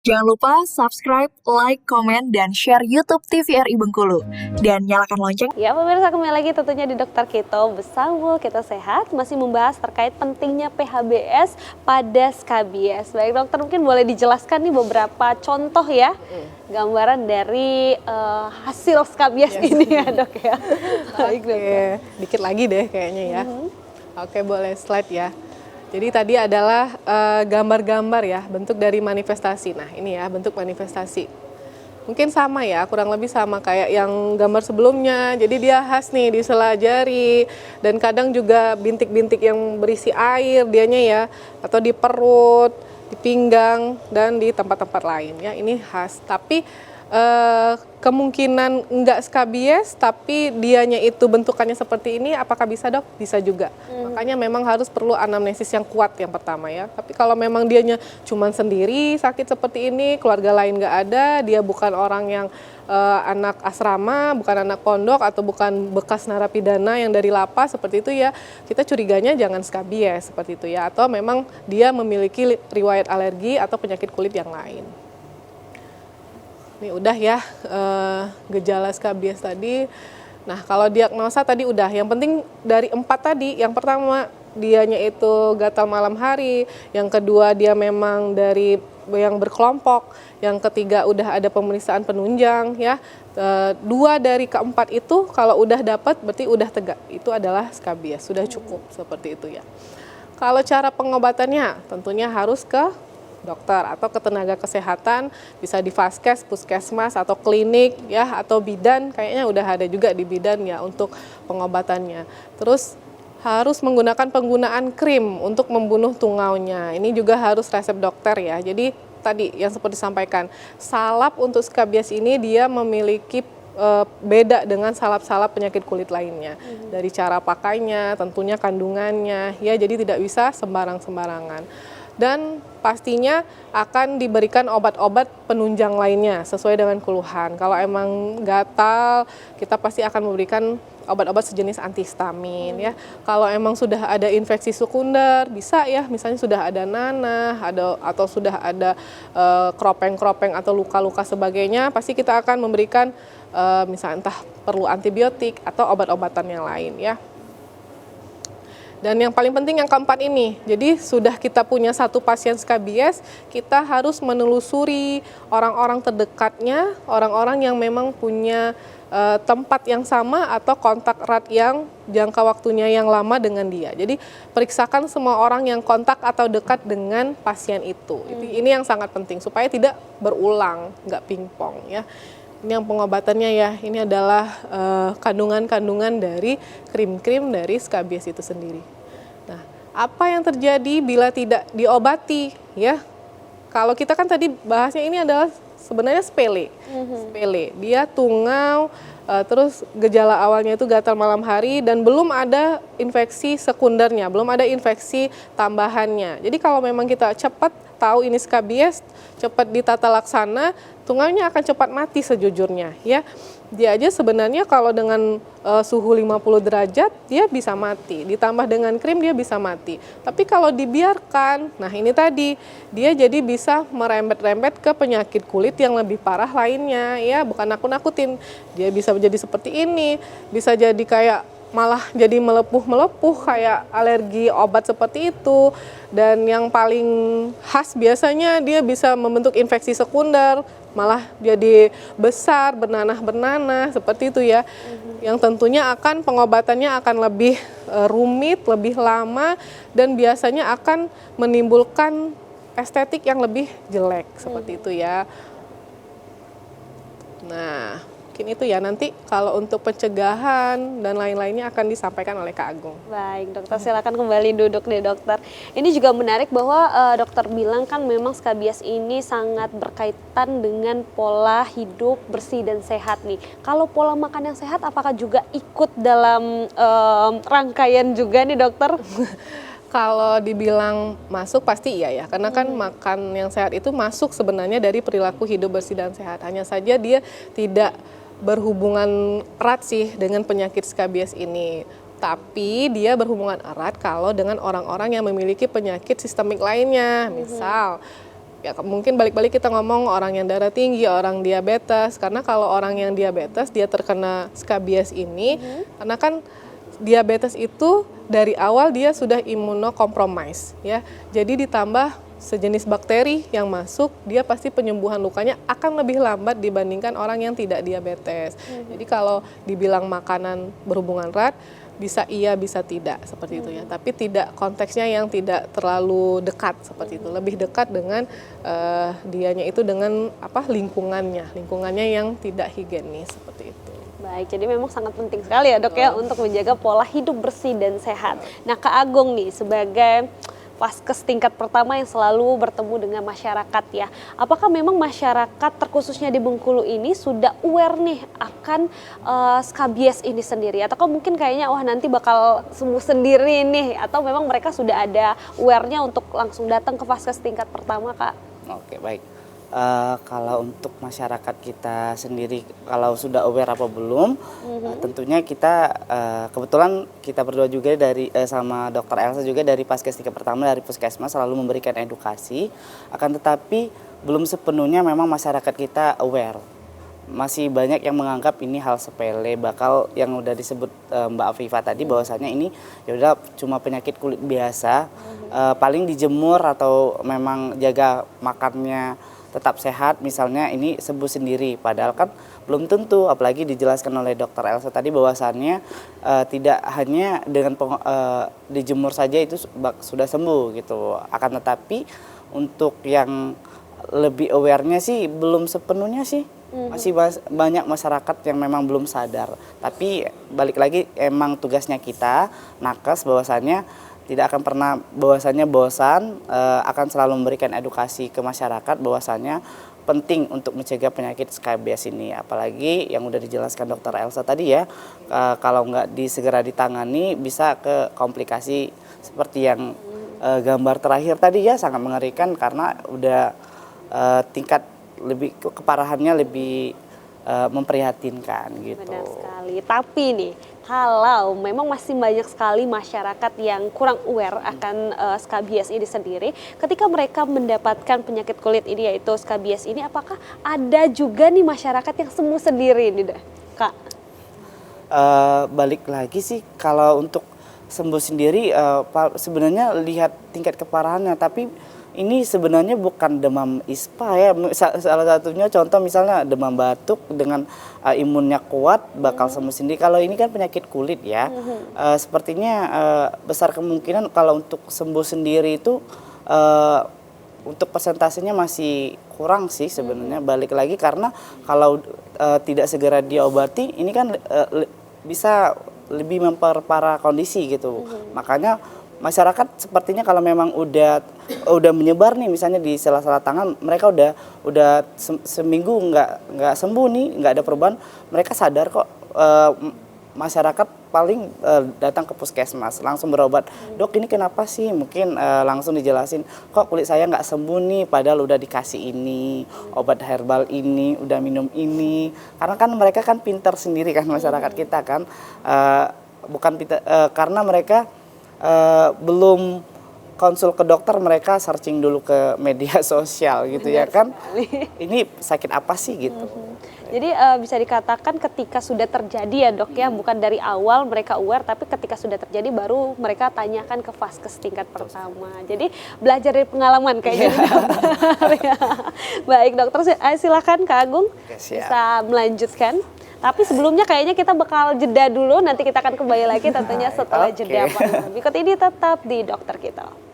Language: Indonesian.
Jangan lupa subscribe, like, komen, dan share YouTube TVRI Bengkulu. Dan nyalakan lonceng. Ya pemirsa, kembali lagi tentunya di Dokter Kito bersama Kita Sehat. Masih membahas terkait pentingnya PHBS pada skabies. Baik dokter, mungkin boleh dijelaskan nih beberapa contoh ya. Gambaran dari hasil skabies ini ya dok ya. Baik dokter. Dikit lagi deh kayaknya ya. Oke, boleh slide ya. Jadi tadi adalah gambar-gambar ya, bentuk dari manifestasi. Nah ini ya bentuk manifestasi. Mungkin sama ya, kurang lebih sama kayak yang gambar sebelumnya. Jadi dia khas nih di sela jari dan kadang juga bintik-bintik yang berisi air dianya ya, atau di perut, di pinggang dan di tempat-tempat lain ya. Ini khas. Tapi kemungkinan enggak skabies tapi dianya itu bentukannya seperti ini, apakah bisa dok? Bisa juga. Makanya memang harus perlu anamnesis yang kuat yang pertama ya. Tapi kalau memang dianya cuman sendiri sakit seperti ini, keluarga lain nggak ada, dia bukan orang yang anak asrama, bukan anak pondok atau bukan bekas narapidana yang dari lapas seperti itu ya, kita curiganya jangan skabies seperti itu ya. Atau memang dia memiliki riwayat alergi atau penyakit kulit yang lain. Ini udah ya gejala skabies tadi. Nah kalau diagnosa tadi udah, yang penting dari 4 tadi, yang pertama dianya itu gatal malam hari, yang kedua dia memang dari yang berkelompok, yang ketiga udah ada pemeriksaan penunjang ya. 2 dari keempat itu kalau udah dapat berarti udah tegak, itu adalah skabies, sudah cukup seperti itu ya. Kalau cara pengobatannya tentunya harus ke dokter atau ke tenaga kesehatan, bisa di vaskes, puskesmas atau klinik ya, atau bidan, kayaknya udah ada juga di bidan ya untuk pengobatannya. Terus harus menggunakan penggunaan krim untuk membunuh tungaunya. Ini juga harus resep dokter ya. Jadi tadi yang seperti disampaikan, salap untuk skabies ini dia memiliki beda dengan salap-salap penyakit kulit lainnya. Dari cara pakainya, tentunya kandungannya ya, jadi tidak bisa sembarang-sembarangan. Dan pastinya akan diberikan obat-obat penunjang lainnya sesuai dengan keluhan. Kalau emang gatal, kita pasti akan memberikan obat-obat sejenis antihistamin ya. Kalau emang sudah ada infeksi sekunder, bisa ya, misalnya sudah ada nanah, atau sudah ada kropeng-kropeng atau luka-luka sebagainya, pasti kita akan memberikan misalnya entah perlu antibiotik atau obat-obatan yang lain ya. Dan yang paling penting yang keempat ini, jadi sudah kita punya satu pasien skabies, kita harus menelusuri orang-orang terdekatnya, orang-orang yang memang punya tempat yang sama atau kontak erat yang jangka waktunya yang lama dengan dia. Jadi periksakan semua orang yang kontak atau dekat dengan pasien itu. Ini yang sangat penting supaya tidak berulang, nggak pingpong ya. Ini yang pengobatannya ya, ini adalah kandungan-kandungan dari krim-krim dari skabies itu sendiri. Nah, apa yang terjadi bila tidak diobati ya? Kalau kita kan tadi bahasnya ini adalah sebenarnya sepele. Sepele, dia tungau, terus gejala awalnya itu gatal malam hari dan belum ada infeksi sekundernya, belum ada infeksi tambahannya. Jadi kalau memang kita cepat tahu ini skabies, cepat ditata laksana, tungaunya akan cepat mati sejujurnya ya. Dia aja sebenarnya kalau dengan suhu 50 derajat dia bisa mati, ditambah dengan krim dia bisa mati. Tapi kalau dibiarkan, nah ini tadi dia jadi bisa merembet-rembet ke penyakit kulit yang lebih parah lainnya ya, bukan nakut-nakutin. Dia bisa menjadi seperti ini, bisa jadi kayak malah jadi melepuh-melepuh kayak alergi obat seperti itu. Dan yang paling khas biasanya dia bisa membentuk infeksi sekunder, malah jadi besar, bernanah-bernanah seperti itu ya. Yang tentunya akan pengobatannya akan lebih rumit, lebih lama dan biasanya akan menimbulkan estetik yang lebih jelek seperti itu ya. Nah, mungkin itu ya, nanti kalau untuk pencegahan dan lain-lainnya akan disampaikan oleh Kak Agung. Baik dokter, silakan kembali duduk deh dokter. Ini juga menarik bahwa dokter bilang kan memang skabies ini sangat berkaitan dengan pola hidup bersih dan sehat nih. Kalau pola makan yang sehat apakah juga ikut dalam rangkaian juga nih dokter? Kalau dibilang masuk pasti iya ya, karena kan makan yang sehat itu masuk sebenarnya dari perilaku hidup bersih dan sehat. Hanya saja dia tidak berhubungan erat sih dengan penyakit skabies ini. Tapi dia berhubungan erat kalau dengan orang-orang yang memiliki penyakit sistemik lainnya. Misal ya mungkin balik-balik kita ngomong orang yang darah tinggi, orang diabetes, karena kalau orang yang diabetes dia terkena skabies ini, karena kan diabetes itu dari awal dia sudah imunokompromis ya, jadi ditambah sejenis bakteri yang masuk, dia pasti penyembuhan lukanya akan lebih lambat dibandingkan orang yang tidak diabetes. Jadi kalau dibilang makanan berhubungan erat, bisa iya bisa tidak seperti itu ya, tapi tidak konteksnya yang tidak terlalu dekat seperti itu, lebih dekat dengan dianya itu dengan apa lingkungannya yang tidak higienis seperti itu. Baik, jadi memang sangat penting sekali ya dok ya untuk menjaga pola hidup bersih dan sehat. Nah Kak Agung nih sebagai Vaskes tingkat pertama yang selalu bertemu dengan masyarakat ya. Apakah memang masyarakat terkhususnya di Bengkulu ini sudah aware nih akan skabies ini sendiri? Atau mungkin kayaknya wah nanti bakal sembuh sendiri nih? Atau memang mereka sudah ada aware-nya untuk langsung datang ke Vaskes tingkat pertama Kak? Oke, baik. Kalau untuk masyarakat kita sendiri, kalau sudah aware apa belum, tentunya kita kebetulan kita berdua juga dari sama Dokter Elsa juga dari Vaskes tingkat pertama dari Puskesmas selalu memberikan edukasi. Akan tetapi belum sepenuhnya memang masyarakat kita aware. Masih banyak yang menganggap ini hal sepele, bakal yang udah disebut Mbak Afifa tadi bahwasanya ini ya udah cuma penyakit kulit biasa, paling dijemur atau memang jaga makannya tetap sehat, misalnya ini sembuh sendiri. Padahal kan belum tentu, apalagi dijelaskan oleh Dokter Elsa tadi bahwasannya tidak hanya dengan dijemur saja itu sudah sembuh gitu. Akan tetapi untuk yang lebih aware-nya sih belum sepenuhnya sih. Masih banyak masyarakat yang memang belum sadar. Tapi balik lagi emang tugasnya kita nakes bahwasannya tidak akan pernah bahwasannya bosan, akan selalu memberikan edukasi ke masyarakat bahwasannya penting untuk mencegah penyakit skabies ini. Apalagi yang udah dijelaskan Dokter Elsa tadi ya, kalau nggak segera ditangani bisa ke komplikasi seperti yang gambar terakhir tadi ya, sangat mengerikan karena udah tingkat lebih keparahannya lebih memprihatinkan gitu. Benar sekali. Tapi nih, kalau memang masih banyak sekali masyarakat yang kurang aware akan skabies ini sendiri, ketika mereka mendapatkan penyakit kulit ini yaitu skabies ini, apakah ada juga nih masyarakat yang sembuh sendiri nih, Kak? Balik lagi sih kalau untuk sembuh sendiri sebenarnya lihat tingkat keparahannya, tapi ini sebenarnya bukan demam ispa ya, salah satunya contoh misalnya demam batuk dengan imunnya kuat bakal sembuh sendiri. Kalau ini kan penyakit kulit ya, sepertinya besar kemungkinan kalau untuk sembuh sendiri itu untuk persentasenya masih kurang sih sebenarnya. Balik lagi karena kalau tidak segera diobati ini kan bisa lebih memperparah kondisi gitu. Makanya masyarakat sepertinya kalau memang udah menyebar nih misalnya di sela-sela tangan, mereka udah seminggu nggak sembuh nih, nggak ada perubahan, mereka sadar kok. Masyarakat paling datang ke puskesmas langsung berobat, dok ini kenapa sih, mungkin langsung dijelasin kok kulit saya nggak sembuh nih, padahal udah dikasih ini obat herbal ini, udah minum ini, karena kan mereka kan pintar sendiri kan masyarakat kita kan, bukan pintar, karena mereka belum konsul ke dokter, mereka searching dulu ke media sosial gitu. Benar ya kan sekali. Ini sakit apa sih gitu. Jadi bisa dikatakan ketika sudah terjadi ya dok ya, bukan dari awal mereka aware, tapi ketika sudah terjadi baru mereka tanyakan ke Vaskes tingkat pertama. Jadi belajar dari pengalaman kayaknya. Ya. Baik dokter, silakan Kak Agung. Oke, bisa melanjutkan. Tapi sebelumnya kayaknya kita bakal jeda dulu, nanti kita akan kembali lagi tentunya setelah jeda. Berikut ini tetap di Dokter Kita.